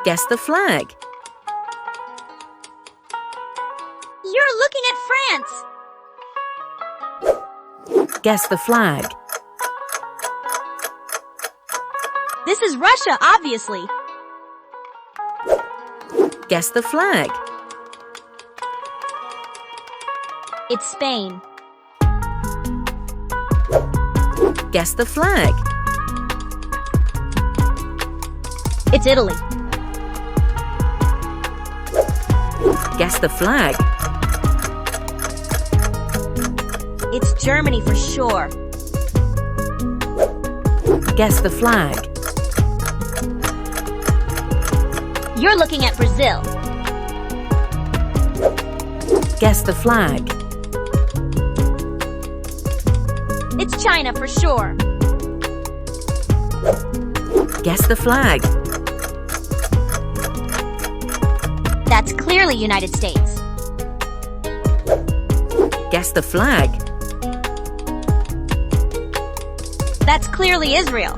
Guess the flag. You're looking at France. Guess the flag. This is Russia, obviously. Guess the flag. It's Spain. Guess the flag. It's Italy. Guess the flag. It's Germany for sure. Guess the flag. You're looking at Brazil. Guess the flag. It's China for sure. Guess the flag. That's clearly United States. Guess the flag. That's clearly Israel.